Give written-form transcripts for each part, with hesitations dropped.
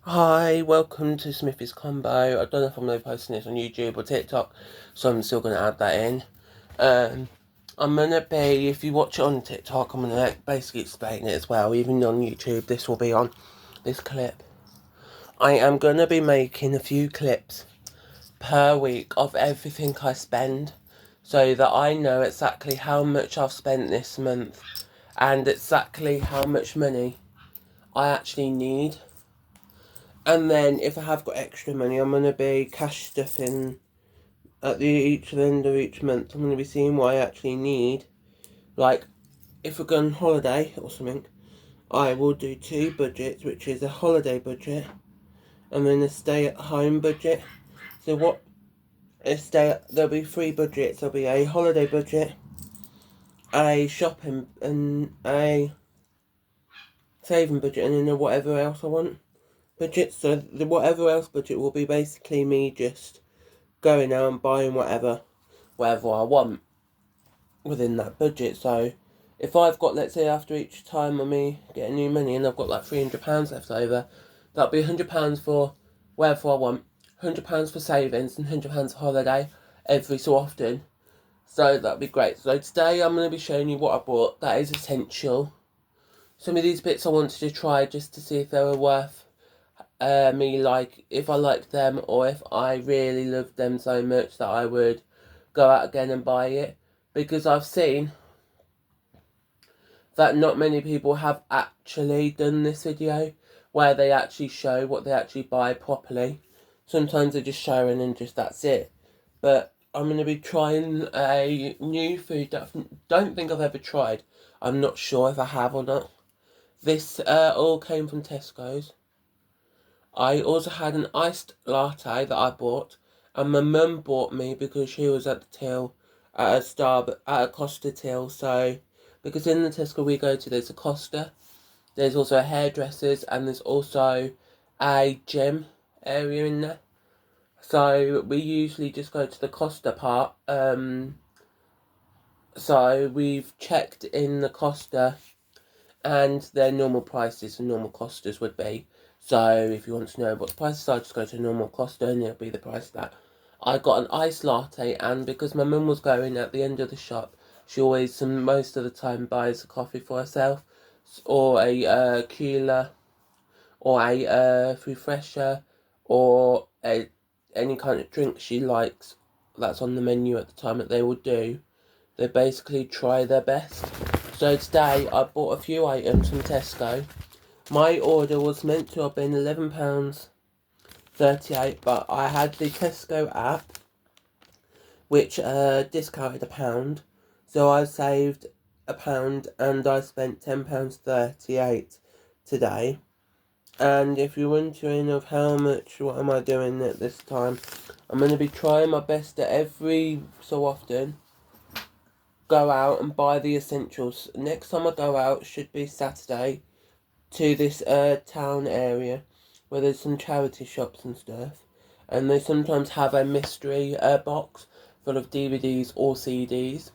Hi, welcome to Smithy's Combo. I don't know if I'm going to be posting this on YouTube or TikTok, so I'm still going to add that in. I'm going to be, if you watch it on TikTok, I'm going to basically explain it as well. Even on YouTube, this will be on this clip. I am going to be making a few clips per week of everything I spend, so that I know exactly how much I've spent this month and exactly how much money I actually need. And then if I have got extra money, I'm going to be cash stuffing at each end of each month. I'm going to be seeing what I actually need. Like, if we're going on holiday or something, I will do two budgets, which is a holiday budget and then a stay-at-home budget. So there'll be three budgets. There'll be a holiday budget, a shopping, and a saving budget, and then a whatever else I want budget. So the whatever else budget will be basically me just going out and buying whatever I want within that budget. So if I've got, let's say, after each time of me getting new money and I've got like £300 left over, that'll be £100 for whatever I want, £100 for savings and £100 for holiday every so often. So that'd be great. So today I'm going to be showing you what I bought that is essential. Some of these bits I wanted to try just to see if they were worth if I liked them, or if I really loved them so much that I would go out again and buy it. Because I've seen that not many people have actually done this video where they actually show what they actually buy properly. Sometimes they just show and just that's it. But I'm going to be trying a new food that I don't think I've ever tried. I'm not sure if I have or not. This all came from Tesco's. I also had an iced latte that I bought, and my mum bought me because she was at the till at a Costa till. So, because in the Tesco we go to, there's a Costa, there's also a hairdressers, and there's also a gym area in there. So we usually just go to the Costa part. So we've checked in the Costa, and their normal prices and normal Costas would be. So if you want to know what the prices are, just go to a normal Costa and it'll be the price of that. I got an iced latte, and because my mum was going at the end of the shop, she always, most of the time, buys a coffee for herself, or a cooler, or a refresher, or any kind of drink she likes that's on the menu at the time that they will do. They basically try their best. So today I bought a few items from Tesco. My order was meant to have been £11.38, but I had the Tesco app, which discounted £1. So I saved £1 and I spent £10.38 today. And if you're wondering of what am I doing at this time, I'm going to be trying my best at every so often go out and buy the essentials. Next time I go out should be Saturday to this town area where there's some charity shops and stuff, and they sometimes have a mystery box full of DVDs or CDs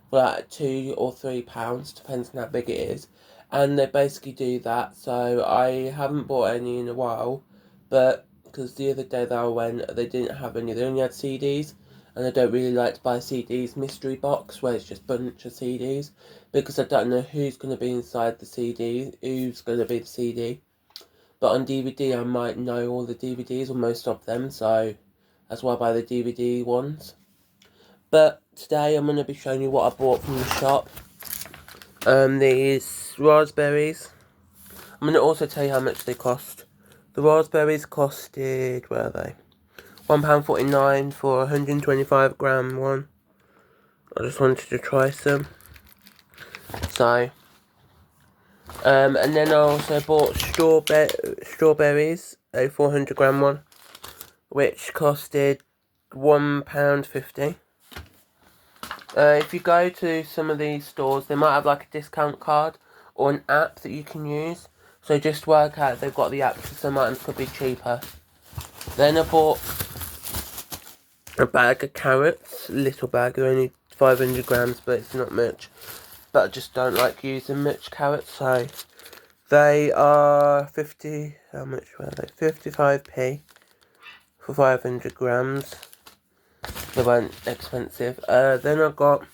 for like £2 or £3, depends on how big it is, and they basically do that. So I haven't bought any in a while, but because the other day that I went, they didn't have any. They only had CDs, and I don't really like to buy CDs mystery box where it's just a bunch of CDs, because I don't know who's going to be inside the CD, who's going to be the CD. But on DVD I might know all the DVDs or most of them, so that's why I buy the DVD ones. But today I'm going to be showing you what I bought from the shop. These raspberries. I'm going to also tell you how much they cost. The raspberries costed, where are they? £1.49 for 125 gram one. I just wanted to try some. So, and then I also bought strawberries, a 400 gram one, which costed £1.50. If you go to some of these stores, they might have like a discount card or an app that you can use. So just work out if they've got the app, because some items could be cheaper. Then I bought a bag of carrots, little bag, only 500 grams, but it's not much. But I just don't like using much carrots, so They are 50, how much were they? 55p for 500 grams. They weren't expensive. Then I got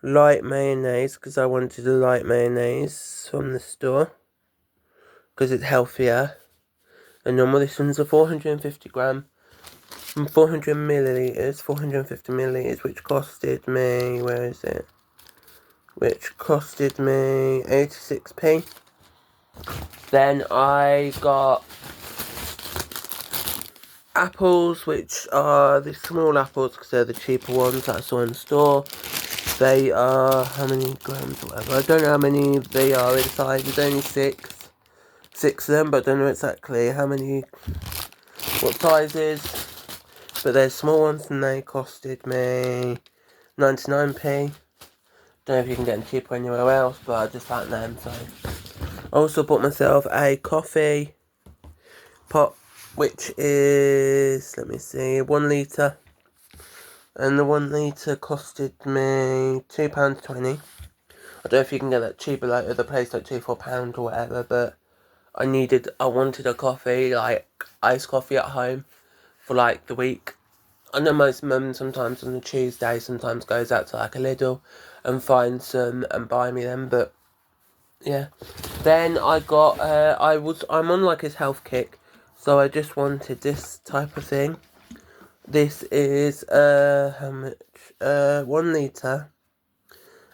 light mayonnaise, because I wanted a light mayonnaise from the store, because it's healthier than normal. This one's a 450 gram, 400 millilitres, 450 millilitres, which costed me, where is it? Which costed me 86p. Then I got apples, which are the small apples, because they're the cheaper ones that I saw in the store. They are, how many grams or whatever, I don't know how many they are inside. There's only six of them, but I don't know exactly how many, what sizes. But they're small ones, and they costed me 99p. Don't know if you can get them cheaper anywhere else, but I just found them. So I also bought myself a coffee pot, which is, let me see, 1 litre. And the 1 litre costed me £2.20. I don't know if you can get that cheaper, like other place, like £2-4 or whatever, but I wanted a coffee, like iced coffee at home for like the week. I know most mums sometimes on a Tuesday sometimes goes out to like a Lidl and finds some and buy me them, but yeah. Then I got, I'm on like his health kick, so I just wanted this type of thing. This is, how much? 1 litre,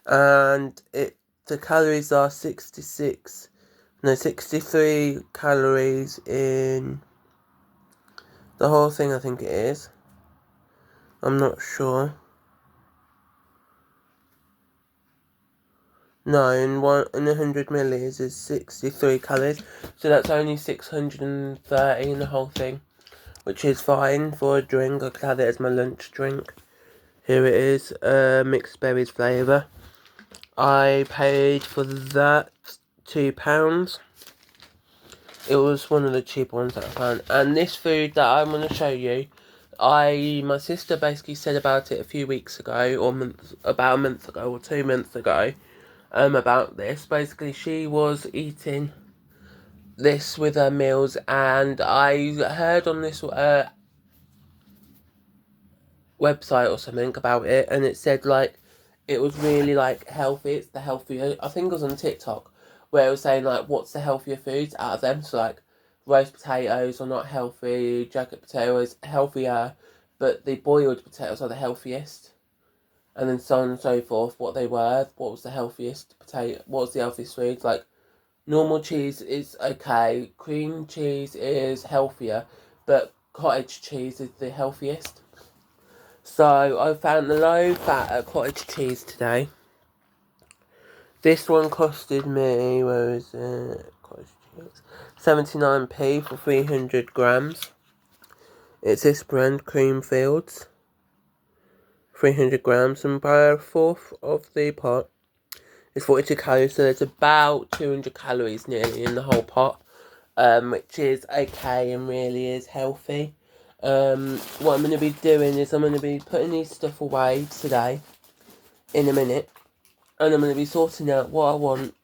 and the calories are 63 calories in the whole thing, I think it is. I'm not sure. No, in 100 milliliters is 63 calories, so that's only 630 in the whole thing, which is fine for a drink. I could have it as my lunch drink. Here it is, mixed berries flavour. I paid for that £2. It was one of the cheaper ones that I found. And this food that I'm going to show you, my sister basically said about it a few weeks ago, or about a month ago, or 2 months ago, about this. Basically, she was eating this with her meals, and I heard on this website or something about it, and it said like it was really like healthy. It's the healthier, I think it was on TikTok, where it was saying like what's the healthier foods out of them. So like roast potatoes are not healthy, jacket potatoes healthier, but the boiled potatoes are the healthiest, and then so on and so forth. What they were, what was the healthiest potato, what was the healthiest foods. Like normal cheese is okay, cream cheese is healthier, but cottage cheese is the healthiest. So I found the low fat cottage cheese today. This one costed me, where is it? Cottage cheese. 79p for 300 grams. It's this brand, Creamfields. 300 grams, and by a fourth of the pot is 42 calories, so there's about 200 calories nearly in the whole pot, which is okay and really is healthy. What I'm going to be doing is I'm going to be putting these stuff away today, in a minute, and I'm going to be sorting out what I want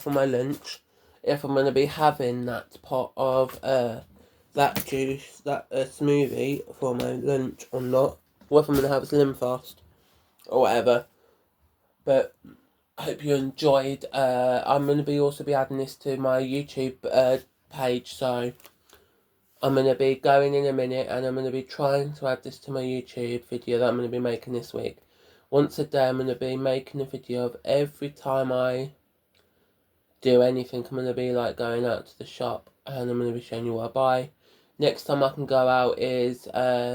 for my lunch, if I'm going to be having that pot of that juice, that smoothie for my lunch or not, or if I'm going to have a Slim Fast or whatever. But I hope you enjoyed. I'm going to also be adding this to my YouTube page, so I'm going to be going in a minute, and I'm going to be trying to add this to my YouTube video that I'm going to be making this week. Once a day I'm going to be making a video of every time I do anything. I'm going to be like going out to the shop, and I'm going to be showing you what I buy. Next time I can go out is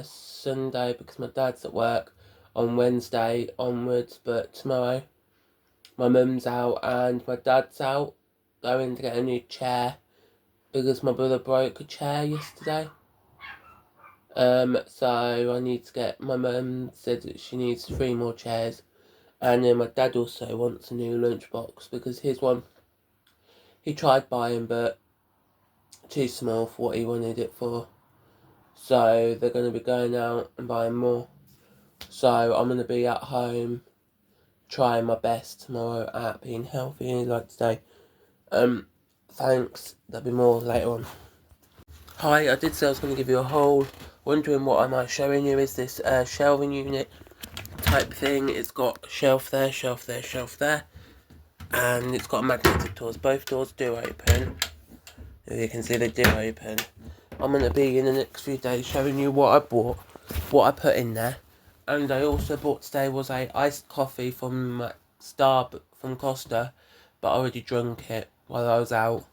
Sunday, because my dad's at work on Wednesday onwards, but tomorrow my mum's out and my dad's out going to get a new chair, because my brother broke a chair yesterday. So I need to get, my mum said that she needs 3 more chairs, and then my dad also wants a new lunchbox, because his one, he tried buying but too small for what he wanted it for. So they're going to be going out and buying more. So I'm going to be at home trying my best tomorrow at being healthy like today. thanks. There'll be more later on. Hi, I did say I was going to give you a haul. Wondering what am I showing you? Is this shelving unit type thing? It's got shelf there, shelf there, shelf there. And it's got magnetic doors. Both doors do open. As you can see, they do open. I'm going to be in the next few days showing you what I bought, what I put in there. And I also bought today was a iced coffee from from Costa, but I already drunk it while I was out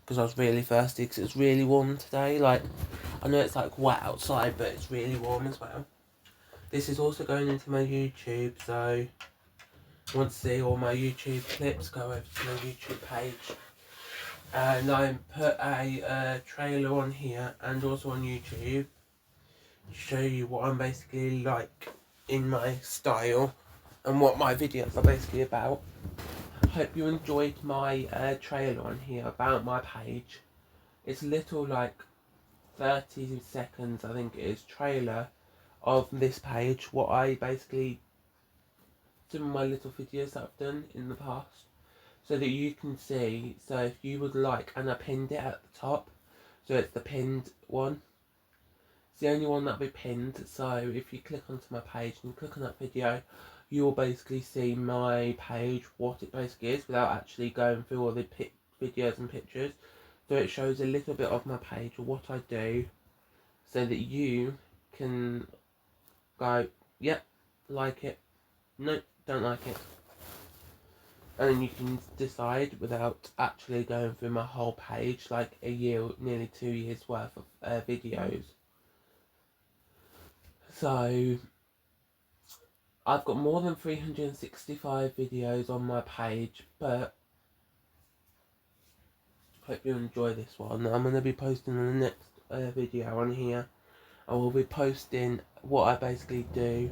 because I was really thirsty because it's really warm today. Like, I know it's like wet outside, but it's really warm as well. This is also going into my YouTube, so if you want to see all my YouTube clips, go over to my YouTube page. And I put a trailer on here and also on YouTube to show you what I'm basically like in my style and what my videos are basically about. Hope you enjoyed my trailer on here about my page. It's a little like 30 seconds I think it is trailer of this page, what I basically, some of my little videos that I've done in the past, so that you can see. So if you would like, and I pinned it at the top, so it's the pinned one. It's the only one that'll be pinned, so if you click onto my page and click on that video, you will basically see my page, what it basically is, without actually going through all the videos and pictures. So it shows a little bit of my page, or what I do, so that you can go, yep, like it, no, don't like it. And then you can decide without actually going through my whole page, like a year, nearly 2 years worth of videos. So I've got more than 365 videos on my page, but hope you enjoy this one. I'm going to be posting the next video on here. I will be posting what I basically do,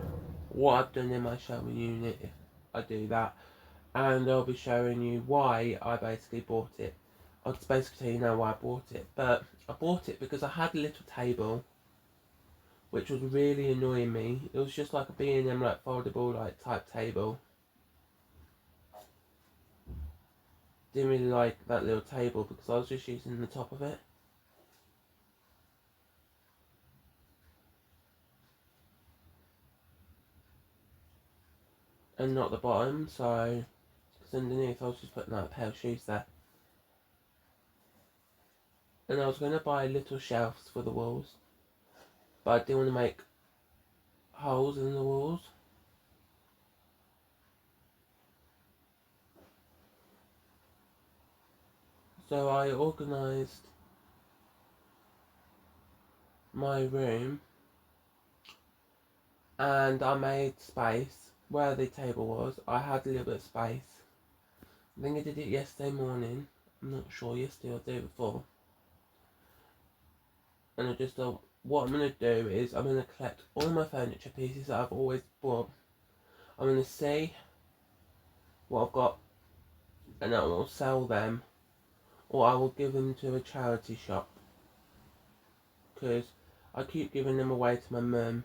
what I've done in my shelving unit if I do that, and I'll be showing you why I basically bought it. I'll just basically tell you now why I bought it, but I bought it because I had a little table which was really annoying me. It was just like a B&M like foldable like type table. Didn't really like that little table because I was just using the top of it. And not the bottom, so because underneath I was just putting like a pair of shoes there. And I was going to buy little shelves for the walls, but I didn't want to make holes in the walls. So I organised my room and I made space where the table was. I had a little bit of space. I think I did it yesterday morning. I'm not sure, yesterday or the day before. And I just thought, what I'm going to do is I'm going to collect all my furniture pieces that I've always bought. I'm going to see what I've got and I will sell them, or I will give them to a charity shop, because I keep giving them away to my mum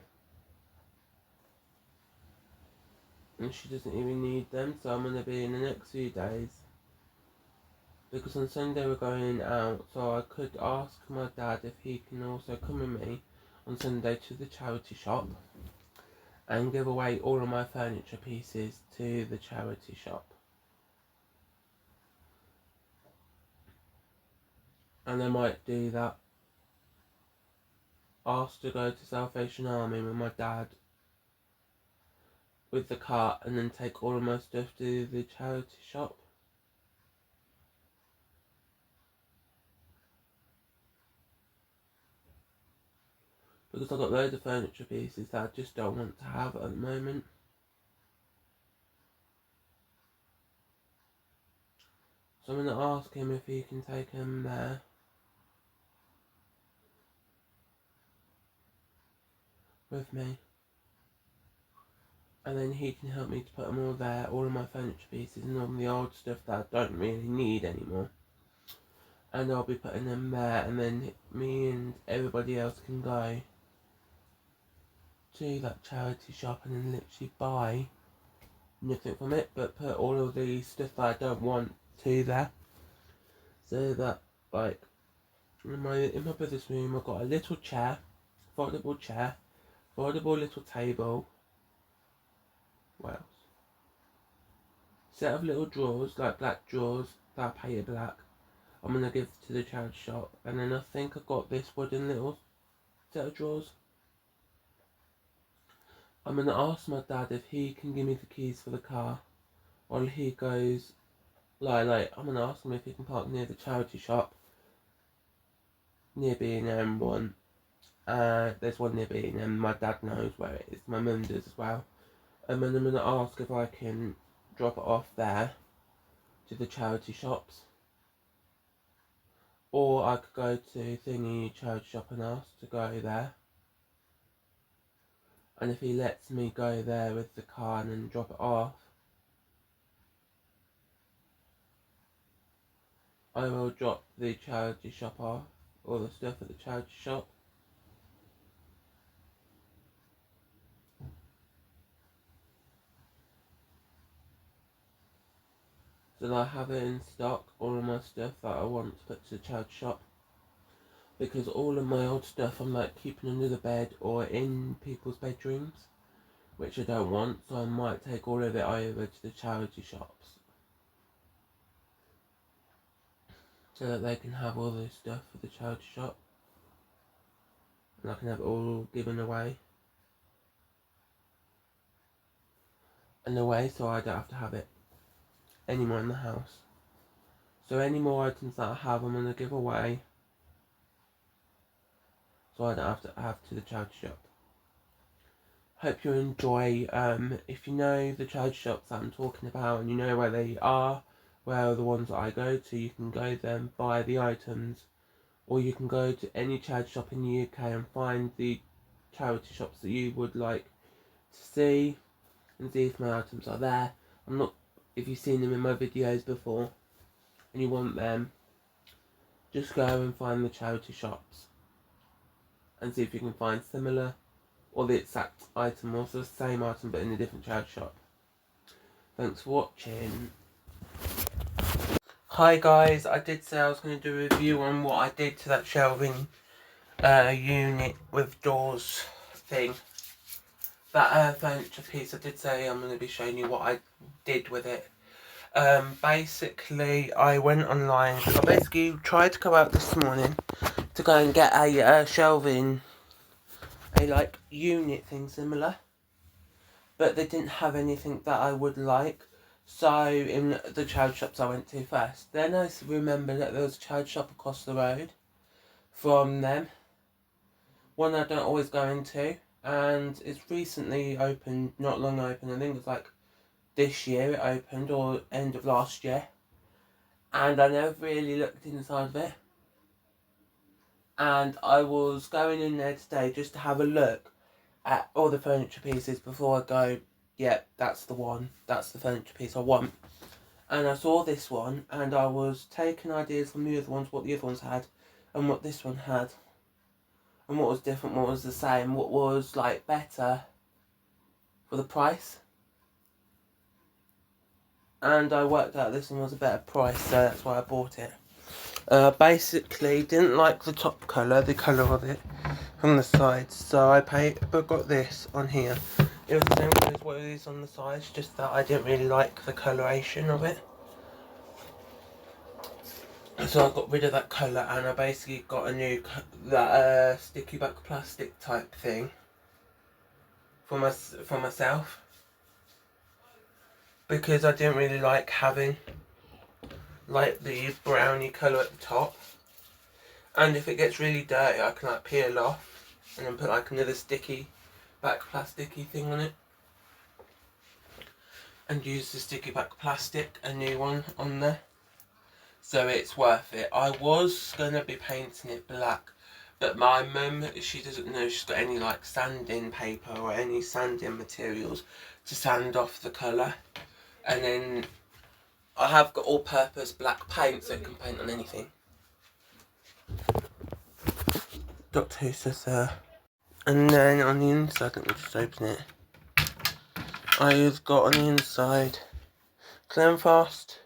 and she doesn't even need them. So I'm going to be in the next few days, because on Sunday we're going out, so I could ask my dad if he can also come with me on Sunday to the charity shop and give away all of my furniture pieces to the charity shop. And I might do that, ask to go to Salvation Army with my dad with the cart and then take all of my stuff to the charity shop. Because I've got loads of furniture pieces that I just don't want to have at the moment. So I'm going to ask him if he can take them there. With me. And then he can help me to put them all there, all of my furniture pieces and all the old stuff that I don't really need anymore. And I'll be putting them there, and then me and everybody else can go to that charity shop and then literally buy nothing from it, but put all of the stuff that I don't want to there. So that, like, in my brother's room, I've got a little chair, foldable chair, foldable little table. What else? Set of little drawers, like black drawers that I painted black. I'm gonna give to the charity shop, and then I think I've got this wooden little set of drawers. I'm gonna ask my dad if he can give me the keys for the car while he goes. Like I'm gonna ask him if he can park near the charity shop, near B&M one. There's one near B&M. My dad knows where it is. My mum does as well. And then I'm gonna ask if I can drop it off there to the charity shops, or I could go to Thingy charity shop and ask to go there. And if he lets me go there with the car and then drop it off, I will drop the charity shop off, all the stuff at the charity shop. So that I have it in stock, all of my stuff that I want to put to the charity shop. Because all of my old stuff I'm like keeping under the bed or in people's bedrooms, which I don't want, so I might take all of it over to the charity shops. So that they can have all this stuff for the charity shop. And I can have it all given away. And away, so I don't have to have it anymore in the house. So any more items that I have, I'm going to give away, so I don't have to have to the charity shop. Hope you enjoy. If you know the charity shops that I'm talking about and you know where they are, where are the ones that I go to, you can go there and buy the items. Or you can go to any charity shop in the UK and find the charity shops that you would like to see and see if my items are there. If you've seen them in my videos before and you want them, just go and find the charity shops and see if you can find similar or the exact item, also the same item but in a different charity shop. Thanks for watching. Hi guys, I did say I was going to do a review on what I did to that shelving unit with doors thing. That furniture piece, I did say I'm going to be showing you what I did with it. Basically, I went online, I basically tried to go out this morning to go and get a shelving, like unit thing similar, but they didn't have anything that I would like. So in the charity shops I went to first, then I remember that there was a charity shop across the road from them, one I don't always go into, and it's recently opened, not long open, I think it's like this year it opened, or end of last year, and I never really looked inside of it. And I was going in there today just to have a look at all the furniture pieces before I go, yeah, that's the one, that's the furniture piece I want. And I saw this one, and I was taking ideas from the other ones, what the other ones had, and what this one had. And what was different, what was the same, what was like better for the price. And I worked out this one was a better price, so that's why I bought it. Basically, didn't like the top colour, the colour of it from the sides, so I got this on here. It was the same colour as what it is on the sides, just that I didn't really like the coloration of it. So I got rid of that colour, and I basically got a new sticky back plastic type thing for myself, because I didn't really like having like the browny colour at the top, and if it gets really dirty I can like peel off and then put like another sticky back plasticky thing on it and use the sticky back plastic, a new one on there, so it's worth it. I was gonna be painting it black, but my mum, she doesn't know she's got any like sanding paper or any sanding materials to sand off the colour, and then I have got all-purpose black paint so it can paint on anything. Doctor Who says there. And then on the inside, let me just open it. I've got on the inside Clemfast,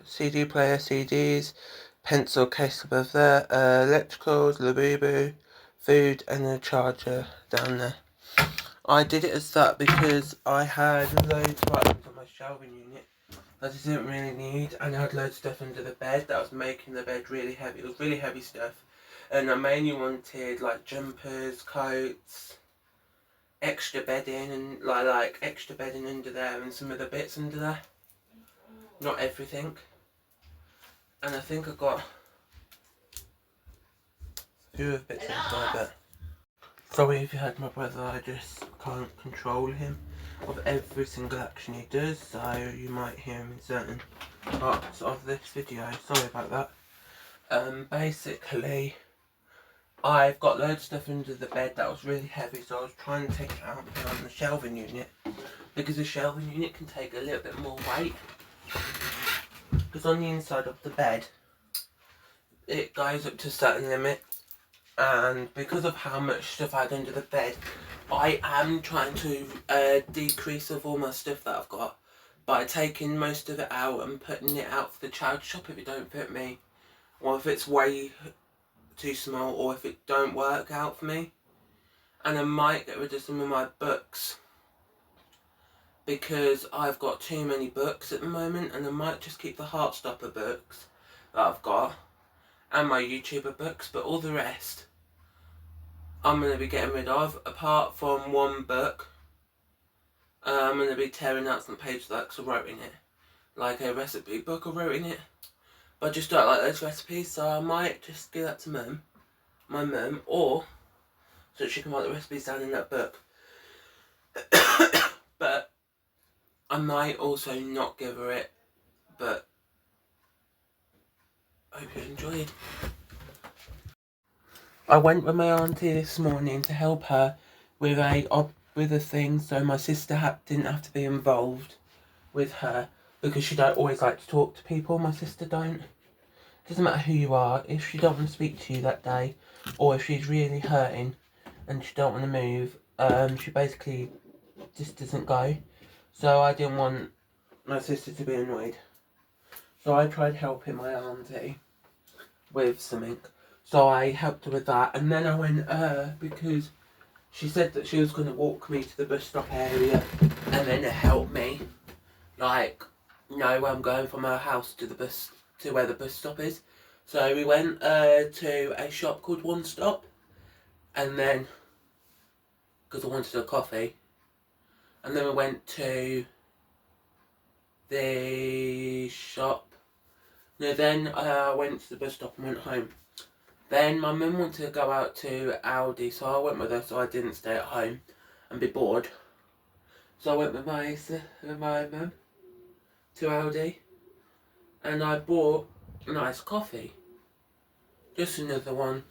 CD player, CDs, pencil case above there, electricals, Labubu, food, and a charger down there. I did it as that because I had loads of items on my shelving unit that I didn't really need, and I had loads of stuff under the bed that was making the bed really heavy. It was really heavy stuff, and I mainly wanted like jumpers, coats, extra bedding, and like extra bedding under there, and some other bits under there. Not everything. And I think I got a few of bits inside that. Sorry if you heard my brother, I just can't control him of every single action he does, so you might hear him in certain parts of this video. Sorry about that. Basically, I've got loads of stuff under the bed that was really heavy, so I was trying to take it out and put it on the shelving unit, because the shelving unit can take a little bit more weight. Because on the inside of the bed, it goes up to a certain limit, and because of how much stuff I had under the bed, I am trying to decrease of all my stuff that I've got by taking most of it out and putting it out for the charity shop if it don't fit me, or if it's way too small, or if it don't work out for me. And I might get rid of some of my books because I've got too many books at the moment, and I might just keep the Heartstopper books that I've got and my YouTuber books, but all the rest I'm going to be getting rid of, apart from one book. I'm going to be tearing out some pages that I wrote in it, like a recipe book I wrote in it, but I just don't like those recipes, so I might just give that to my mum, or so she can write the recipes down in that book. But I might also not give her it, but I hope you enjoyed. I went with my auntie this morning to help her with a thing, so my sister didn't have to be involved with her, because she don't always like to talk to people. My sister don't. Doesn't matter who you are, if she don't want to speak to you that day, or if she's really hurting and she don't want to move, she basically just doesn't go. So I didn't want my sister to be annoyed. So I tried helping my auntie with something. So I helped her with that, and then I went because she said that she was going to walk me to the bus stop area and then help me, like, know where I'm going from her house to the bus, to where the bus stop is. So we went to a shop called One Stop, and then, because I wanted a coffee, and then we went to the shop. No, then I went to the bus stop and went home. Then my mum wanted to go out to Aldi, so I went with her, so I didn't stay at home and be bored. So I went with my mum to Aldi, and I bought a nice coffee. Just another one.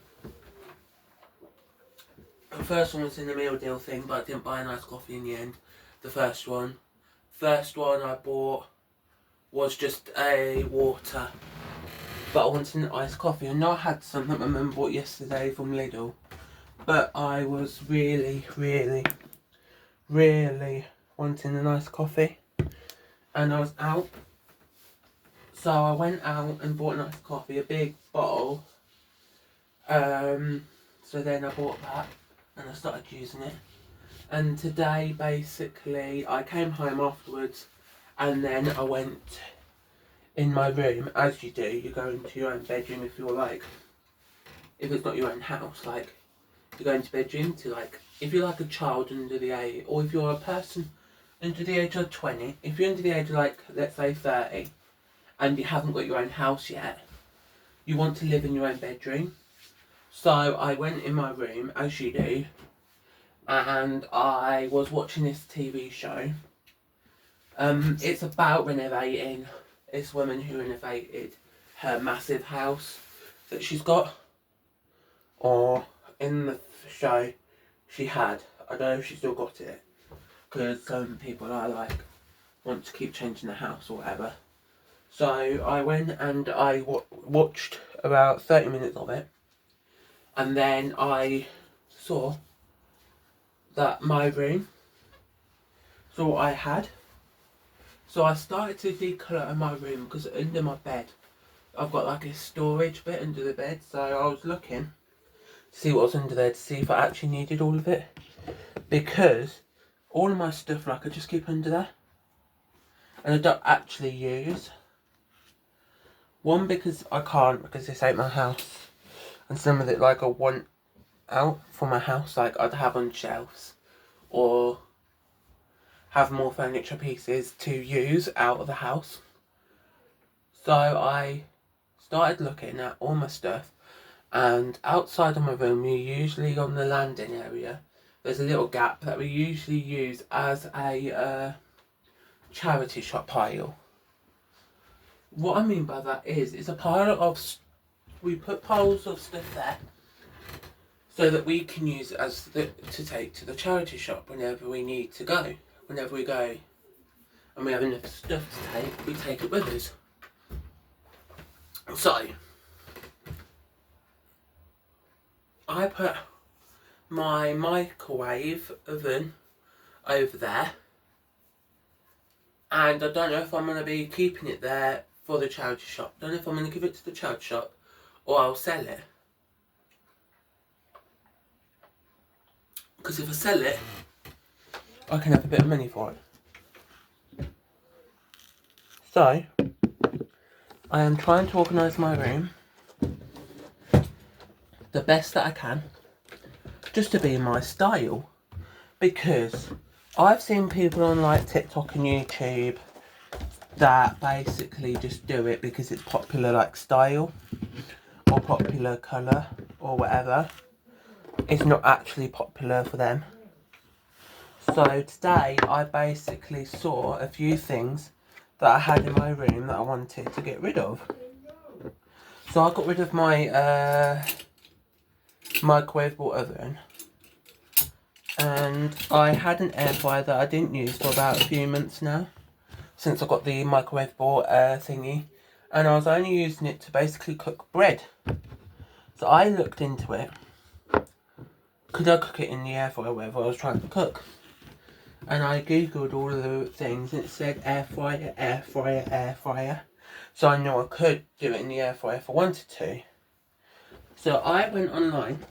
The first one was in the meal deal thing, but I didn't buy a nice coffee in the end. The first one I bought was just a water, but I wanted an iced coffee. I know I had some that my mum bought yesterday from Lidl, but I was really wanting a nice coffee, and I was out, so I went out and bought a nice coffee, a big bottle. So then I bought that and I started using it, and today basically I came home afterwards, and then I went in my room, as you do. You go into your own bedroom if you're like, if it's not your own house, like, you go into bedroom to, like, if you're like a child under the age, or if you're a person under the age of 20, if you're under the age of, like, let's say 30, and you haven't got your own house yet, you want to live in your own bedroom. So I went in my room, as you do, and I was watching this TV show. It's about renovating this woman who renovated her massive house that she's got, or in the show she had. I don't know if she still got it, because some people are like, want to keep changing the house or whatever. So I went and I watched about 30 minutes of it, and then I saw that my room, saw what I had. So I started to declutter my room because under my bed, I've got like a storage bit under the bed. So I was looking to see what was under there to see if I actually needed all of it. Because all of my stuff, like, I just keep under there. And I don't actually use. One, because I can't, because this ain't my house. And some of it, like, I want out for my house. Like, I'd have on shelves. Or have more furniture pieces to use out of the house. So I started looking at all my stuff, and outside of my room, you usually on the landing area, there's a little gap that we usually use as a charity shop pile. What I mean by that is, it's a pile of, we put piles of stuff there so that we can use it as to take to the charity shop whenever we need to go. Whenever we go and we have enough stuff to take, we take it with us. So, I put my microwave oven over there, and I don't know if I'm going to be keeping it there for the charity shop. Don't know if I'm going to give it to the charity shop or I'll sell it. Because if I sell it, I can have a bit of money for it. So, I am trying to organise my room the best that I can, just to be in my style. Because I've seen people on like TikTok and YouTube that basically just do it because it's popular, like style or popular colour or whatever. It's not actually popular for them. So today I basically saw a few things that I had in my room that I wanted to get rid of. So I got rid of my microwavable oven, and I had an air fryer that I didn't use for about a few months now, since I got the microwavable thingy, and I was only using it to basically cook bread. So I looked into it. Could I cook it in the air fryer, whatever I was trying to cook? And I googled all of the things, and it said air fryer, air fryer, air fryer. So I knew I could do it in the air fryer if I wanted to. So I went online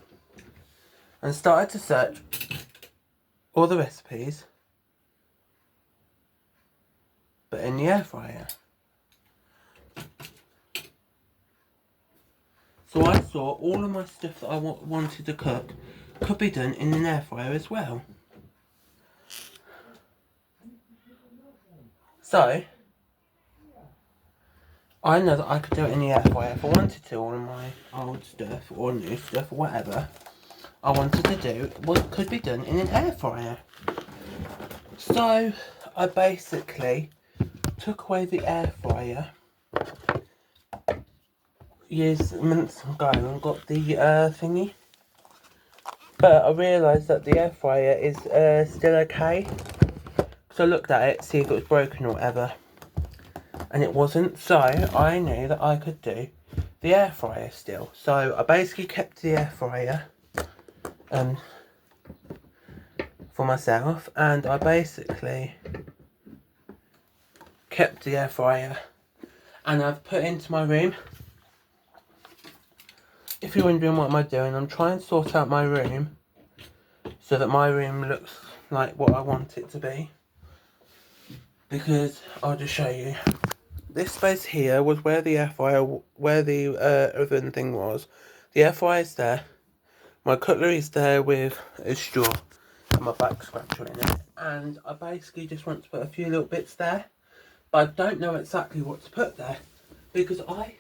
and started to search all the recipes, but in the air fryer. So I saw all of my stuff that I wanted to cook could be done in an air fryer as well. So I know that I could do it in the air fryer if I wanted to. All of my old stuff or new stuff or whatever I wanted to do could be done in an air fryer. So I basically took away the air fryer months ago and got the thingy. But I realised that the air fryer is still okay. So I looked at it, see if it was broken or whatever. And it wasn't, so I knew that I could do the air fryer still. So I basically kept the air fryer for myself, and I basically kept the air fryer and I've put into my room. If you're wondering what am I doing, I'm trying to sort out my room so that my room looks like what I want it to be. Because I'll just show you. This space here was where the air fryer, where the oven thing was. The air fryer's there. My cutlery's there with a straw and my back scratcher in it. And I basically just want to put a few little bits there. But I don't know exactly what to put there. Because I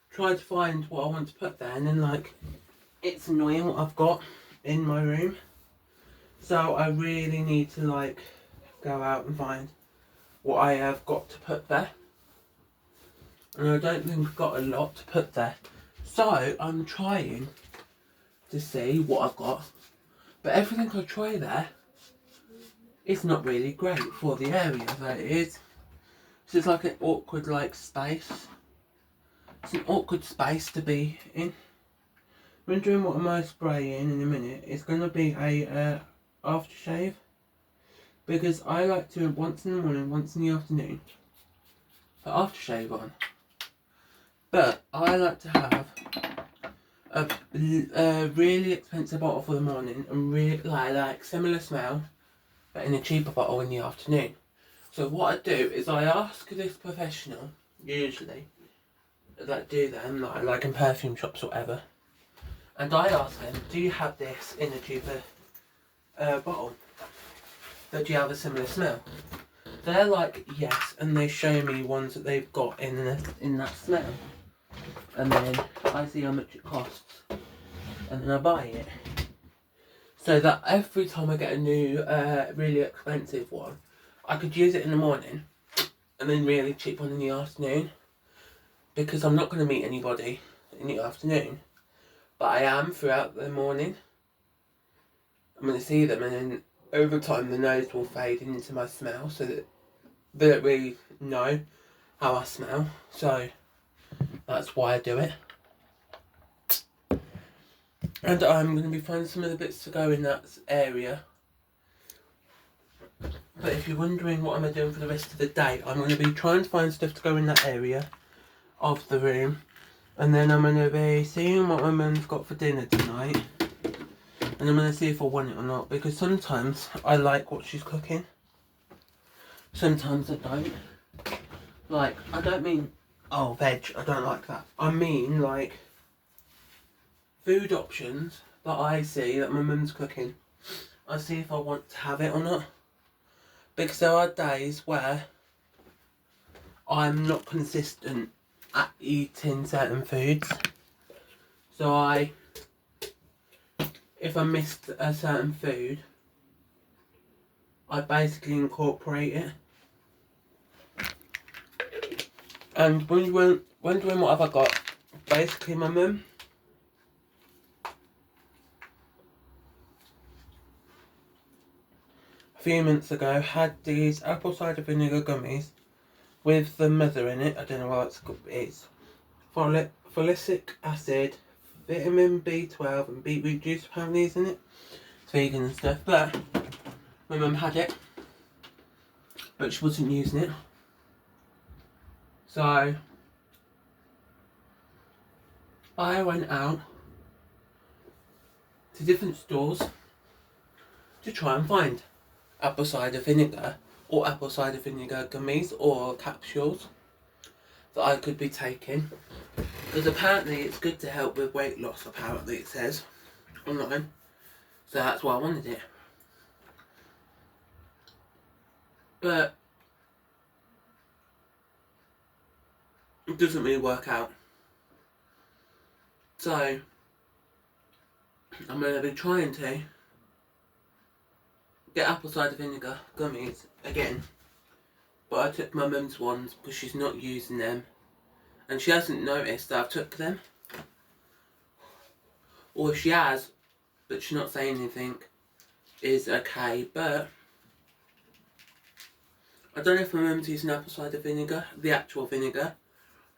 tried to find what I want to put there. And then like, it's annoying what I've got in my room. So I really need to like go out and find what I have got to put there. And I don't think I've got a lot to put there. So I'm trying to see what I've got. But everything I try there is not really great for the area that it is. So it's like an awkward like space. It's an awkward space to be in. Wondering what am I spraying in a minute. It's going to be a aftershave, because I like to once in the morning, once in the afternoon, put aftershave on. But I like to have a really expensive bottle for the morning and really like similar smell, but in a cheaper bottle in the afternoon. So what I do is I ask this professional, usually, that do them, like in perfume shops or whatever, and I ask them, do you have this in a cheaper bottle? But do you have a similar smell? They're like, yes, and they show me ones that they've got in that smell. And then I see how much it costs, and then I buy it. So that every time I get a new, really expensive one, I could use it in the morning, and then really cheap one in the afternoon. Because I'm not going to meet anybody in the afternoon, but I am throughout the morning. I'm going to see them, and then over time the nose will fade into my smell, so that they don't really know how I smell. So that's why I do it. And I'm going to be finding some of the bits to go in that area. But if you're wondering what I'm doing for the rest of the day, I'm going to be trying to find stuff to go in that area of the room. And then I'm going to be seeing what my mum's got for dinner tonight. And I'm going to see if I want it or not. Because sometimes I like what she's cooking. Sometimes I don't. Like, I don't mean, oh, veg, I don't like that. I mean, like, food options that I see that my mum's cooking. I see if I want to have it or not. Because there are days where I'm not consistent at eating certain foods. So if I missed a certain food, I basically incorporate it. And wondering what have I got? Basically my mum, a few months ago, had these apple cider vinegar gummies with the mother in it. I don't know what it's folic acid, vitamin B12 and beetroot juice apparently is in it. It's vegan and stuff, but my mum had it, but she wasn't using it. So I went out to different stores to try and find apple cider vinegar or apple cider vinegar gummies or capsules that I could be taking, because apparently it's good to help with weight loss, apparently it says online. So that's why I wanted it. But it doesn't really work out. So I'm going to be trying to get apple cider vinegar gummies again. But I took my mum's ones because she's not using them. And she hasn't noticed that I've took them. Or if she has, but she's not saying anything, is okay. But I don't know if my mum's using apple cider vinegar, the actual vinegar.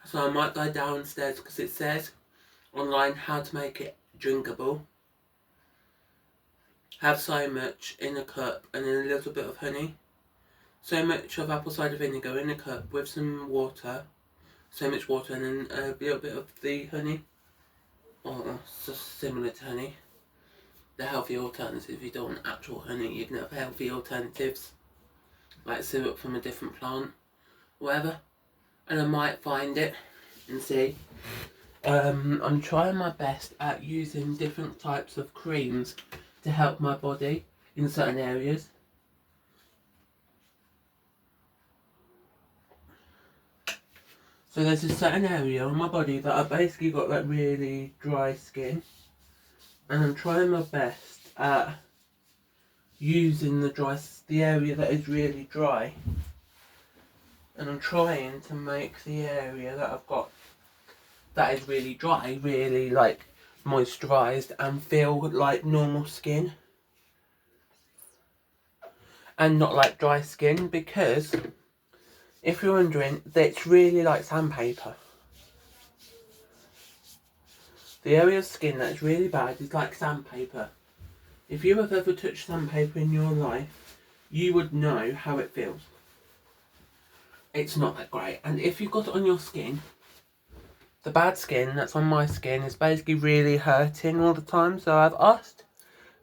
So I might go downstairs, because it says online how to make it drinkable. Have so much in a cup and then a little bit of honey. So much of apple cider vinegar in a cup with some water. So much water and then a little bit of the honey. Or just similar to honey. The healthy alternative. If you don't want actual honey, you can have healthy alternatives. Like syrup from a different plant. Whatever. And I might find it and see. I'm trying my best at using different types of creams to help my body in certain areas. So there's a certain area on my body that I've basically got like really dry skin, and I'm trying my best at using the area that is really dry, and I'm trying to make the area that I've got that is really dry really like moisturised and feel like normal skin and not like dry skin, because if you're wondering, it's really like sandpaper. The area of skin that's really bad is like sandpaper. If you have ever touched sandpaper in your life, you would know how it feels. It's not that great. And if you've got it on your skin, the bad skin that's on my skin is basically really hurting all the time. So I've asked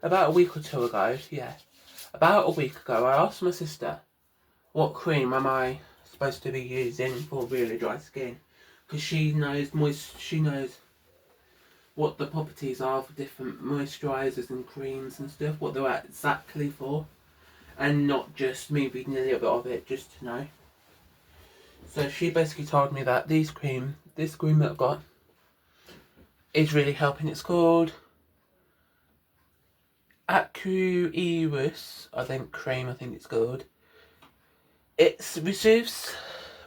about a week or two ago, about a week ago, I asked my sister, what cream am I supposed to be using for really dry skin? Because she knows what the properties are for different moisturisers and creams and stuff, what they're exactly for, and not just me reading a little bit of it just to know. So she basically told me that this cream that I've got is really helping. It's called Aqueous, I think it's called. It reduces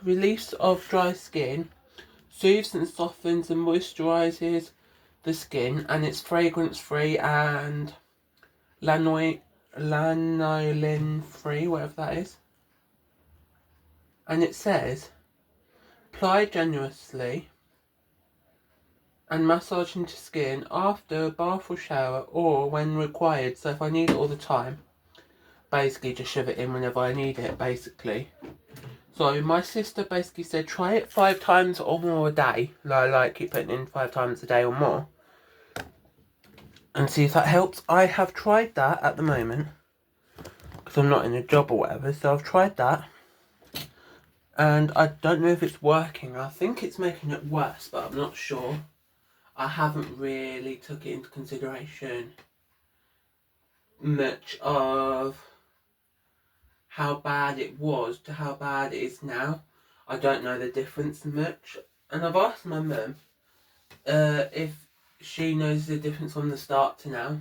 release of dry skin, soothes and softens and moisturises the skin, and it's fragrance free and lanolin free, whatever that is. And it says, apply generously and massage into skin after a bath or shower or when required. So if I need it all the time, basically just shove it in whenever I need it, basically. So my sister basically said try it 5 times or more a day. Like keep putting in 5 times a day or more. And see if that helps. I have tried that at the moment. Because I'm not in a job or whatever. So I've tried that. And I don't know if it's working. I think it's making it worse, but I'm not sure. I haven't really took it into consideration much of how bad it was to how bad it is now. I don't know the difference much. And I've asked my mum if she knows the difference from the start to now.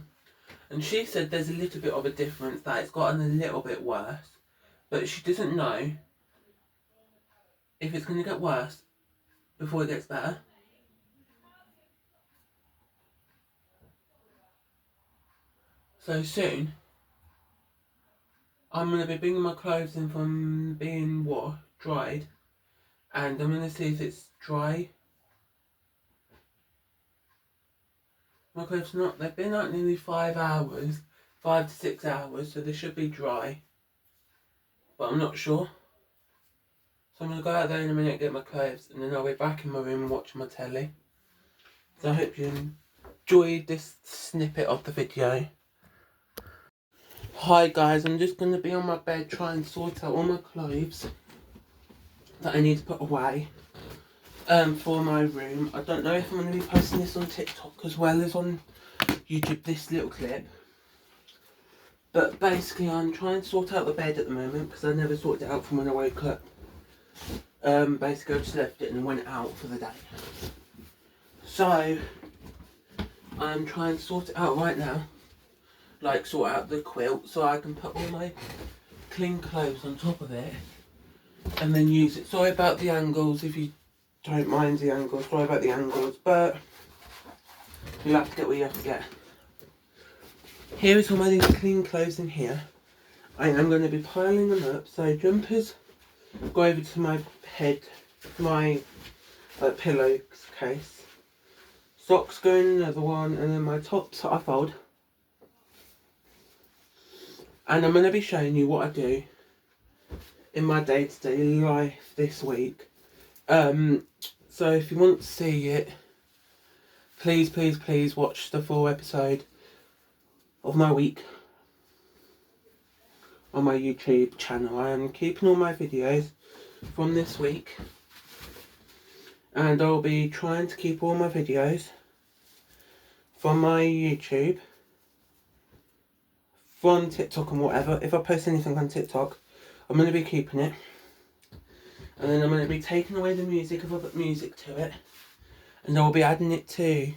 And she said there's a little bit of a difference, that it's gotten a little bit worse. But she doesn't know if it's going to get worse before it gets better. So soon, I'm going to be bringing my clothes in from being dried. And I'm going to see if it's dry. My clothes they've been out nearly 5 hours, 5 to 6 hours, so they should be dry. But I'm not sure. So I'm going to go out there in a minute, get my clothes, and then I'll be back in my room and watch my telly. So I hope you enjoyed this snippet of the video. Hi guys, I'm just going to be on my bed trying to sort out all my clothes that I need to put away for my room. I don't know if I'm going to be posting this on TikTok as well as on YouTube, this little clip. But basically I'm trying to sort out the bed at the moment because I never sorted it out from when I woke up. Basically I just left it and went out for the day. So I'm trying to sort it out right now. Like sort out the quilt so I can put all my clean clothes on top of it and then use it. Sorry about the angles, if you don't mind the angles, sorry about the angles, but you have to get what you have to get. Here is all my clean clothes in here. I am going to be piling them up, so jumpers go over to my head, my pillow case. Socks go in another one, and then my tops I fold. And I'm going to be showing you what I do in my day-to-day life this week. So if you want to see it, please watch the full episode of my week on my YouTube channel. I am keeping all my videos from this week, and I'll be trying to keep all my videos from my YouTube, from TikTok and whatever. If I post anything on TikTok, I'm going to be keeping it, and then I'm going to be taking away the music if I put music to it, and I'll be adding it to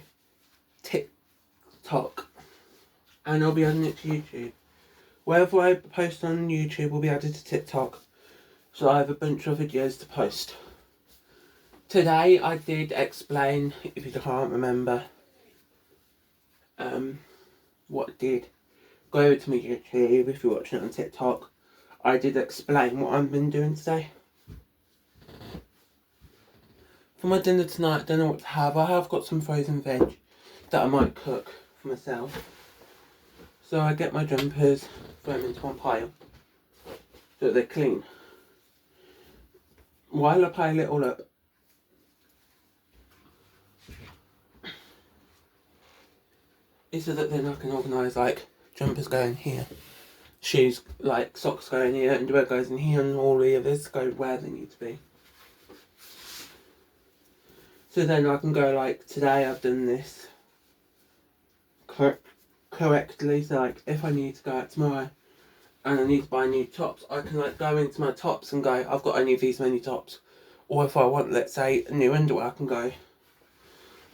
TikTok, and I'll be adding it to YouTube. Whatever I post on YouTube will be added to TikTok, so I have a bunch of videos to post. Today I did explain, if you can't remember, what I did. Go over to my YouTube if you're watching it on TikTok. I did explain what I've been doing today. For my dinner tonight, I don't know what to have. I have got some frozen veg that I might cook for myself. So I get my jumpers, throw them into one pile, so that they're clean. While I pile it all up, is so that then I can organise like jumpers go in here, shoes like socks go in here, underwear goes in here, and all the others go where they need to be. So then I can go like, today I've done this correctly, so like if I need to go out tomorrow and I need to buy new tops, I can like go into my tops and go, I've got only these many tops. Or if I want, let's say, new underwear, I can go,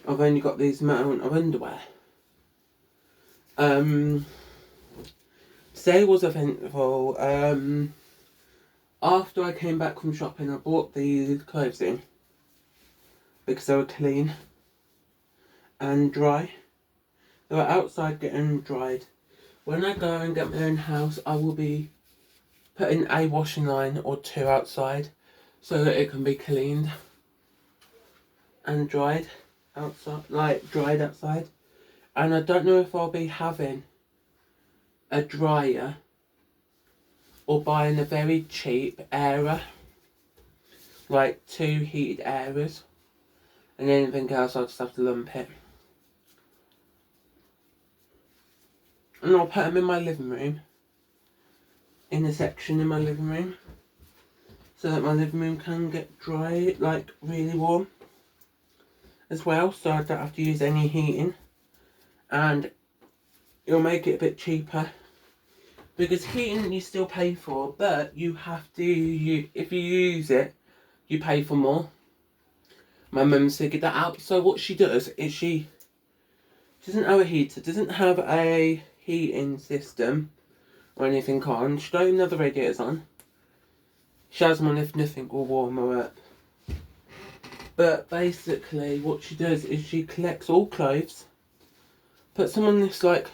I've only got these amount of underwear. Today was eventful. After I came back from shopping, I bought these clothes in because they were clean and dry. They were outside getting dried. When I go and get my own house, I will be putting a washing line or two outside so that it can be cleaned and dried outside, like dried outside. And I don't know if I'll be having a dryer or buying a very cheap airer, like 2 heated airers, and anything else I'll just have to lump it. And I'll put them in my living room, in a section in my living room, so that my living room can get dry, like really warm as well, so I don't have to use any heating. And it'll make it a bit cheaper, because heating you still pay for, but you have to, if you use it, you pay for more. My mum's figured that out. So what she does is she doesn't have a heater, doesn't have a heating system or anything on. She don't even have the radiators on. She has them on if nothing will warm her up. But basically what she does is she collects all clothes, puts them on this like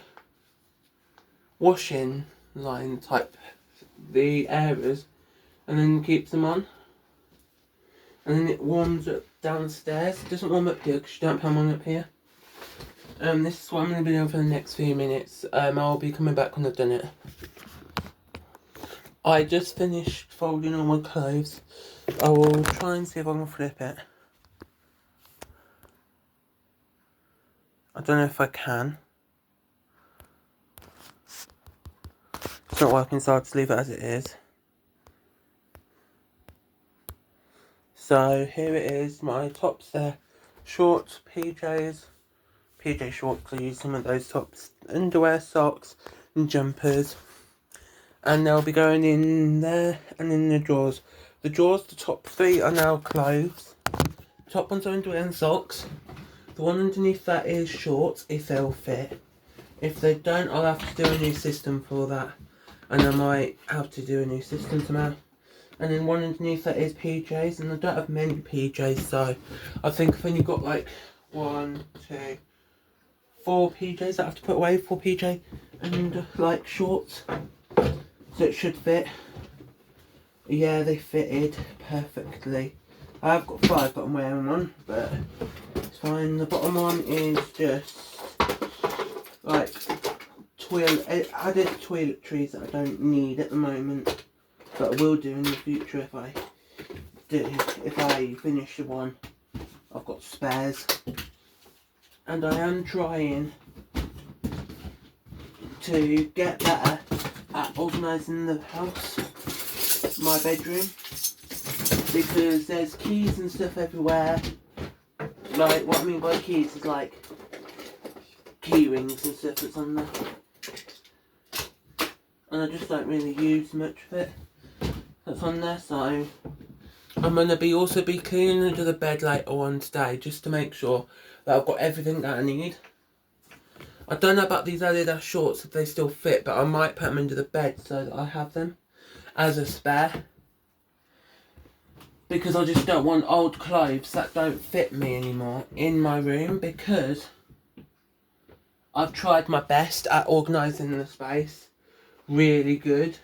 washing line type, the areas, and then keeps them on. And then it warms up downstairs. It doesn't warm up here because you don't put them on up here. This is what I'm going to be doing for the next few minutes. I'll be coming back when I've done it. I just finished folding all my clothes. I will try and see if I can flip it. I don't know if I can. It's not working, so I'll just leave it as it is. So here it is, my tops there. Shorts, PJ shorts, I use some of those tops. Underwear, socks and jumpers. And they'll be going in there and in the drawers. The drawers, the top 3 are now clothes. The top ones are underwear and socks. The one underneath that is shorts, if they'll fit. If they don't, I'll have to do a new system for that. And I might have to do a new system somehow. And then one underneath that is PJs, and I don't have many PJs, so I think I've only got like 1, 2, 4 PJs that I have to put away, 4 PJ and like shorts. So it should fit. Yeah, they fitted perfectly. I've got 5 that I'm wearing on, but it's fine. The bottom one is just like added toiletries that I don't need at the moment, but I will do in the future if I finish the one. I've got spares, and I am trying to get better at organising the house, my bedroom, because there's keys and stuff everywhere. Like, what I mean by keys is like key rings and stuff that's on there, and I just don't really use much of it that's on there. So I'm going to also be cleaning under the bed later on today, just to make sure that I've got everything that I need. I don't know about these Adidas shorts, if they still fit, but I might put them under the bed so that I have them as a spare. Because I just don't want old clothes that don't fit me anymore in my room, because I've tried my best at organising the space really good.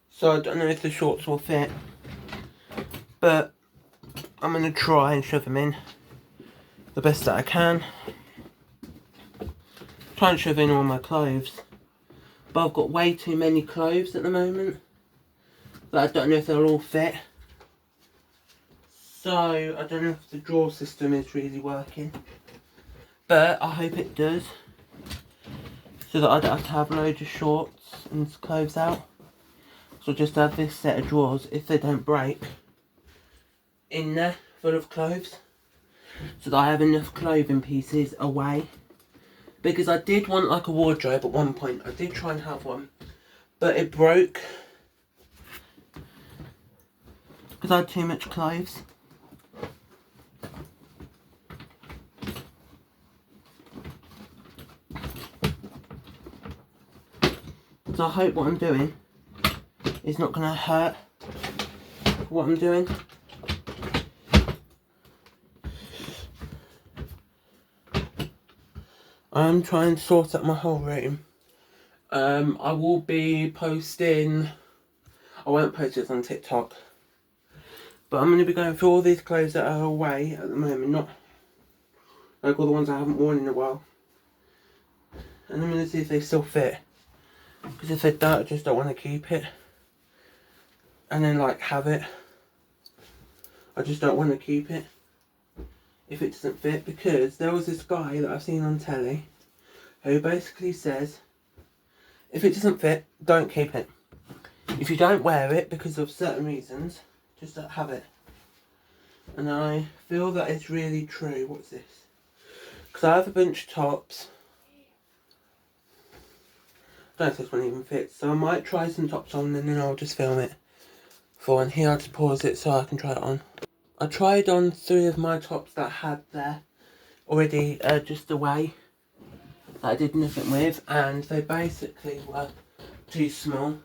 So I don't know if the shorts will fit, but I'm going to try and shove them in the best that I can. trying to shove in all my clothes. But I've got way too many clothes at the moment that I don't know if they'll all fit. So I don't know if the drawer system is really working. But I hope it does. So that I don't have to have loads of shorts and clothes out. So I'll just have this set of drawers, if they don't break, in there full of clothes. So that I have enough clothing pieces away. Because I did want like a wardrobe at one point. I did try and have one. But it broke. Because I had too much clothes. So I hope what I'm doing is not going to hurt what I'm doing. I'm trying to sort out my whole room. I will be posting, I won't post this on TikTok, but I'm going to be going through all these clothes that are away at the moment, not like all the ones I haven't worn in a while. And I'm going to see if they still fit. Because if they don't, I just don't want to keep it. And then like have it. I just don't want to keep it if it doesn't fit, because there was this guy that I've seen on telly who basically says if it doesn't fit, don't keep it. If you don't wear it because of certain reasons, just don't have it. And I feel that is really true. What's this? Because I have a bunch of tops. I don't know if this one even fits, so I might try some tops on and then I'll just film it for one. Here I'll just pause it so I can try it on. I tried on 3 of my tops that I had there already just away, that I did nothing with, and they basically were too small.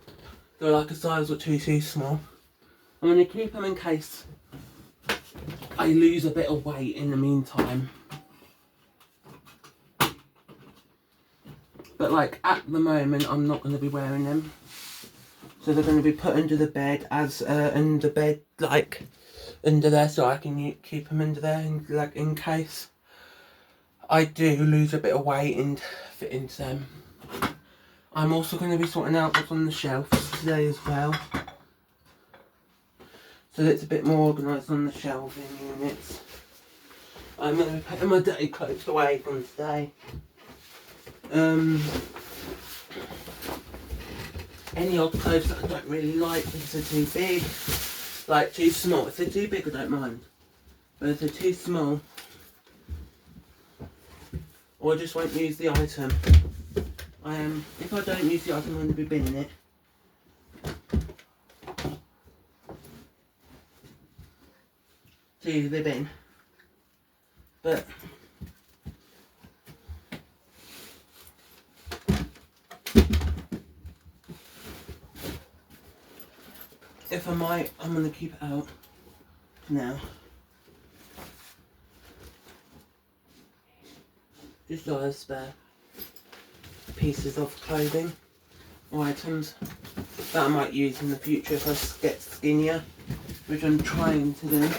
They were like a size or two too small. I'm going to keep them in case I lose a bit of weight in the meantime. But like at the moment I'm not going to be wearing them. So they're going to be put under the bed as under bed, like under there, so I can keep them under there in case I do lose a bit of weight and fit into them. I'm also going to be sorting out what's on the shelf today as well, so that it's a bit more organised on the shelving units. I'm going to be putting my dirty clothes away from today. Any odd clothes that I don't really like because they're too big, like too small. If they're too big I don't mind, but if they're too small, or I just won't use the item, if I don't use the item I'm going to be binning it. To the bin. But if I might, I'm going to keep it out for now. Just so I have spare pieces of clothing or items that I might use in the future if I get skinnier, which I'm trying to do.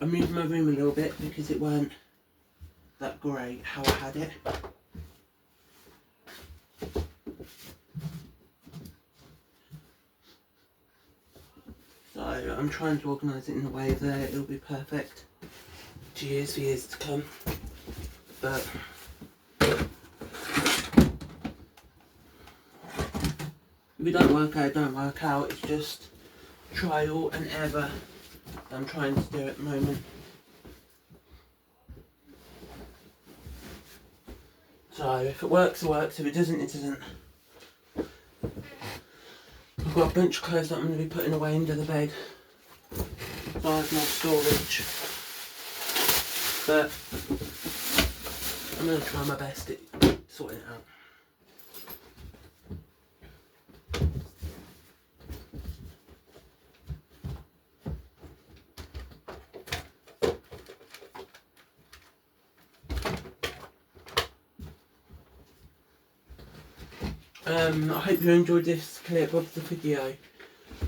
I moved my room a little bit because it weren't that great how I had it. So I'm trying to organise it in a way that it'll be perfect to use for years to come. But if it don't work out, don't work out. It's just trial and error I'm trying to do at the moment. So if it works, it works. If it doesn't, it doesn't. I've got a bunch of clothes that I'm going to be putting away under the bed, so I have more storage. But I'm going to try my best at sorting it out. I hope you enjoyed this clip of the video.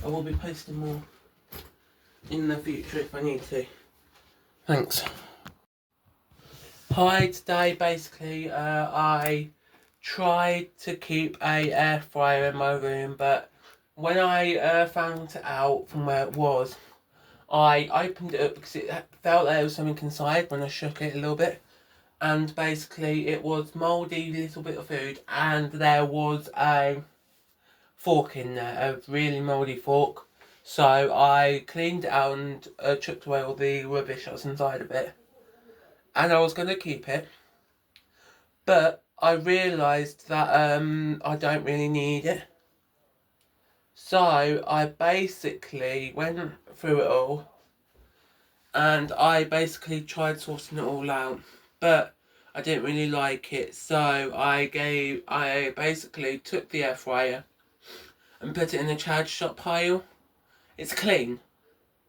I will be posting more in the future if I need to. Thanks. Hi, today basically I tried to keep a air fryer in my room, but when I found it out from where it was, I opened it up because it felt like there was something inside when I shook it a little bit, and basically it was mouldy little bit of food, and there was a fork in there, a really mouldy fork. So I cleaned it out and chucked away all the rubbish that was inside of it, and I was going to keep it. But I realised that I don't really need it. So I basically went through it all and I basically tried sorting it all out. But I didn't really like it. So I basically took the air fryer and put it in the charge shop pile. It's clean,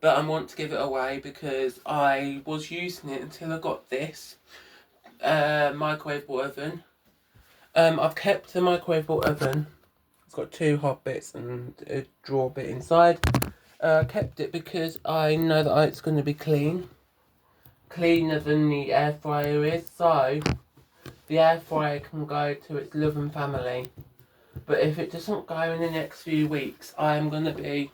but I want to give it away because I was using it until I got this microwavable oven. I've kept the microwavable oven. It's got 2 hot bits and a drawer bit inside. Kept it because I know that it's going to be cleaner than the air fryer is. So the air fryer can go to its loving family. But if it doesn't go in the next few weeks, I am going to be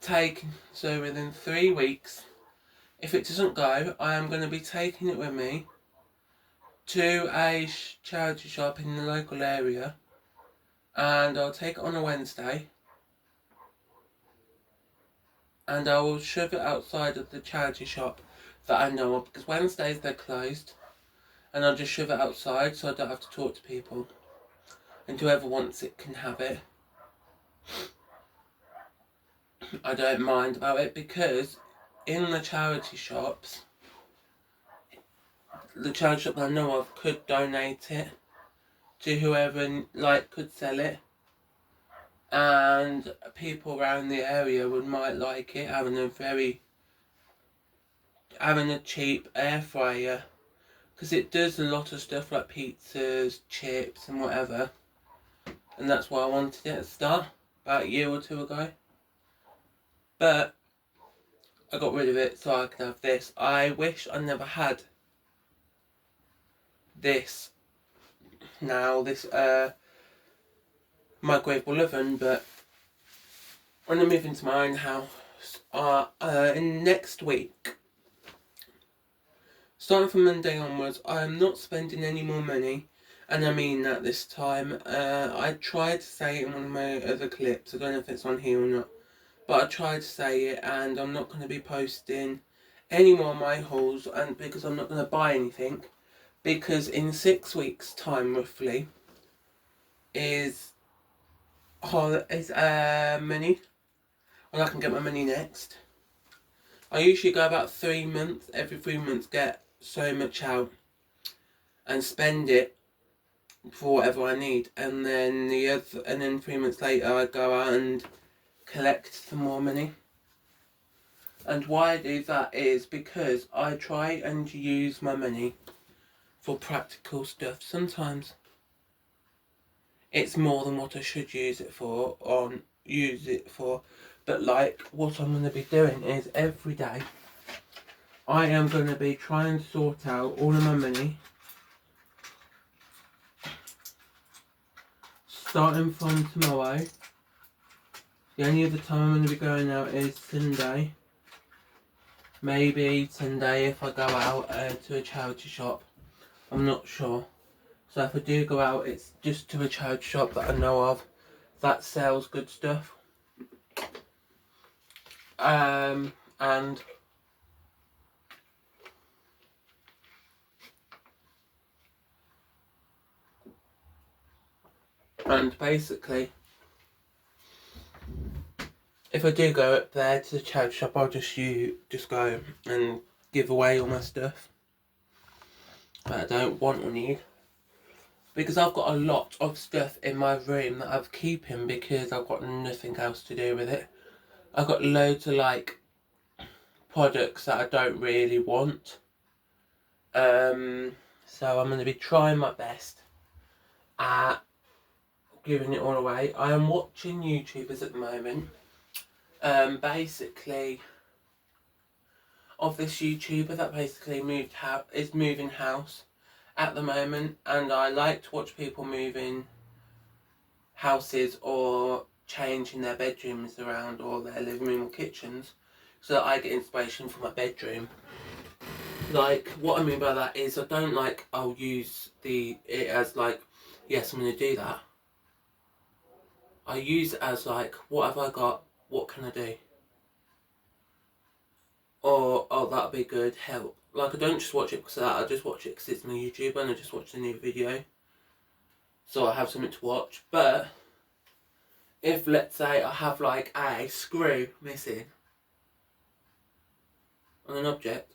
taking, so within 3 weeks, if it doesn't go, I am going to be taking it with me to a charity shop in the local area, and I'll take it on a Wednesday, and I will shove it outside of the charity shop that I know of, because Wednesdays they're closed, and I'll just shove it outside so I don't have to talk to people, and whoever wants it can have it. I don't mind about it because in the charity shops, the charity shop that I know of could donate it to whoever could sell it, and people around the area might like it, having a cheap air fryer, because it does a lot of stuff like pizzas, chips and whatever, and that's why I wanted it at the start about a year or 2 ago. But I got rid of it so I can have this. I wish I never had this microwavable oven, but when I move into my own house in next week, starting from Monday onwards, I am not spending any more money, and I mean that this time. I tried to say it in one of my other clips, I don't know if it's on here or not, but I tried to say it, and I'm not going to be posting any more of my hauls, and because I'm not going to buy anything, because in 6 weeks time roughly is money, when I can get my money next. I usually go about 3 months, every 3 months get so much out and spend it for whatever I need, and then 3 months later I go out and collect some more money. And why I do that is because I try and use my money for practical stuff. Sometimes it's more than what I should use it for, but like what I'm going to be doing is every day I am going to be trying to sort out all of my money, starting from tomorrow. The only other time I'm going to be going out is Sunday. Maybe Sunday if I go out to a charity shop. I'm not sure. So if I do go out, it's just to a charity shop that I know of that sells good stuff. And basically, if I do go up there to the charity shop, I'll just go and give away all my stuff that I don't want or need. Because I've got a lot of stuff in my room that I'm keeping because I've got nothing else to do with it. I've got loads of products that I don't really want. So I'm going to be trying my best at giving it all away. I am watching YouTubers at the moment. Basically, of this YouTuber that basically is moving house at the moment, and I like to watch people moving houses or changing their bedrooms around or their living room or kitchens, so that I get inspiration for my bedroom. Like, what I mean by that is I don't like, I'll use it as like, yes, I'm going to do that. I use it as like, what have I got, what can I do? Or, oh, that'll be good, help. Like, I don't just watch it because of that, I just watch it because it's my YouTuber and I just watch the new video. So I have something to watch. But if, let's say, I have like a screw missing on an object,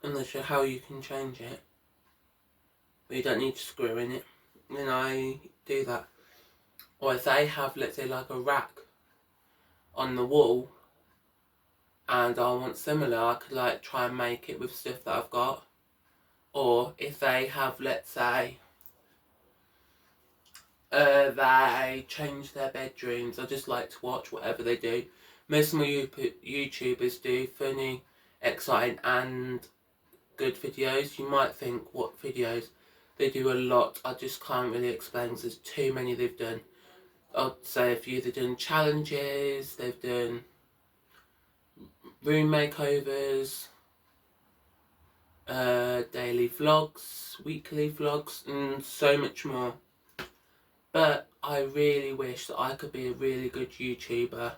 and they show how you can change it, but you don't need to screw in it, then I do that. Or if they have, let's say, like a rack on the wall, and I want similar, I could like try and make it with stuff that I've got. Or if they have, let's say, they change their bedrooms, I just like to watch whatever they do. Most of my YouTubers do funny, exciting and good videos. You might think, what videos? They do a lot. I just can't really explain because there's too many they've done. I'd say a few. They've done challenges, they've done room makeovers, daily vlogs, weekly vlogs, and so much more. But I really wish that I could be a really good YouTuber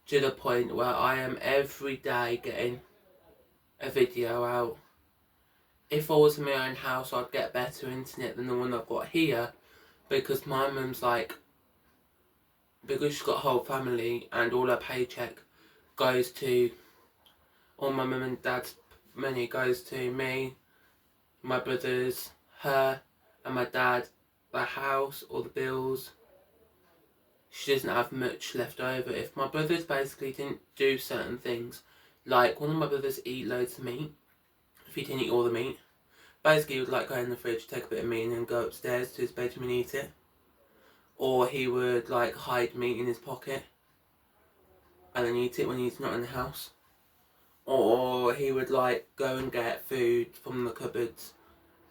to the point where I am every day getting a video out. If I was in my own house, I'd get better internet than the one I've got here, because my mum's like, because she's got a whole family and all her paycheck goes to, all my mum and dad's money goes to me, my brothers, her and my dad, the house, all the bills. She doesn't have much left over. If my brothers basically didn't do certain things, like one of my brothers eat loads of meat, if he didn't eat all the meat, basically he would like go in the fridge, take a bit of meat and then go upstairs to his bedroom and eat it. Or he would like hide meat in his pocket and then eat it when he's not in the house. Or he would like go and get food from the cupboards,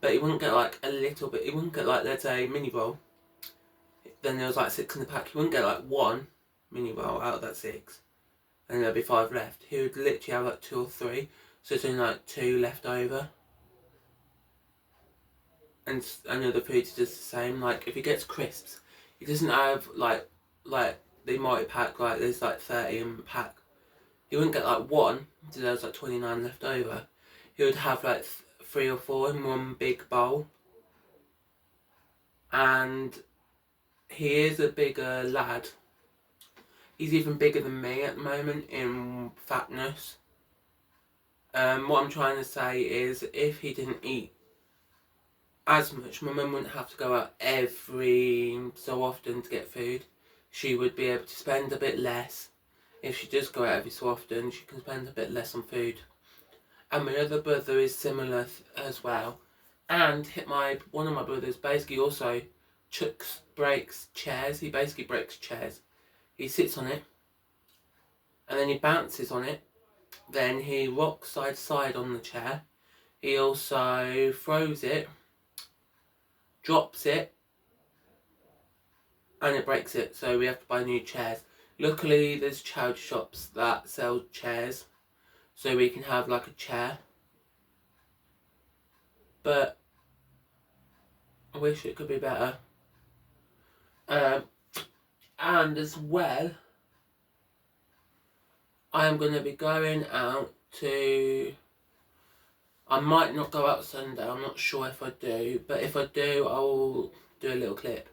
but he wouldn't get like a little bit, he wouldn't get like, let's say, a mini bowl. Then there was like 6 in the pack, he wouldn't get like 1 mini bowl out of that 6. And there'd be 5 left. He would literally have like 2 or 3, so it's only like 2 left over. And other foods he does the same. Like if he gets crisps, he doesn't have like they might pack like there's like 30 in a pack. He wouldn't get like 1, so there's like 29 left over. He would have like 3 or 4 in one big bowl. And he is a bigger lad. He's even bigger than me at the moment in fatness. What I'm trying to say is, if he didn't eat as much, my mum wouldn't have to go out every so often to get food. She would be able to spend a bit less. If she does go out every so often, she can spend a bit less on food. And my other brother is similar as well. And one of my brothers basically also breaks chairs. He basically breaks chairs. He sits on it, and then he bounces on it. Then he rocks side to side on the chair. He also throws it, drops it, and it breaks it. So we have to buy new chairs. Luckily, there's charity shops that sell chairs, so we can have like a chair. But I wish it could be better. And as well, I am going to be going out to, I might not go out Sunday, I'm not sure if I do, but if I do, I'll do a little clip.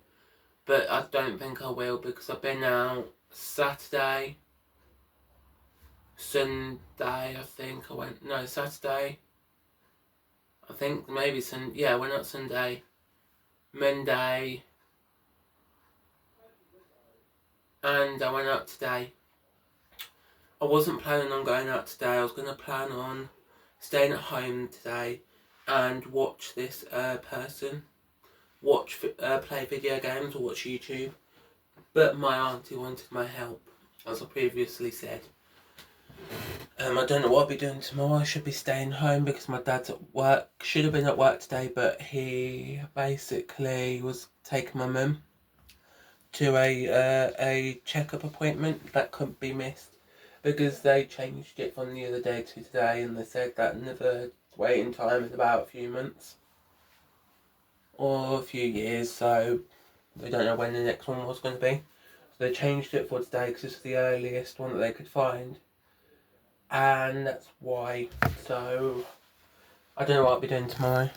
But I don't think I will, because I've been out Saturday, Sunday, I think I went, no, Saturday, I think maybe Sunday, yeah, I went out Sunday, Monday, and I went out today. I wasn't planning on going out today. I was going to plan on staying at home today and watch this person play video games or watch YouTube. But my auntie wanted my help, as I previously said. I don't know what I'll be doing tomorrow. I should be staying home because my dad's at work. Should have been at work today, but he basically was taking my mum to a checkup appointment that couldn't be missed because they changed it from the other day to today, and they said that another waiting time is about a few months or a few years, so they don't know when the next one was going to be. So they changed it for today because it's the earliest one that they could find, and that's why. So I don't know what I'll be doing tomorrow.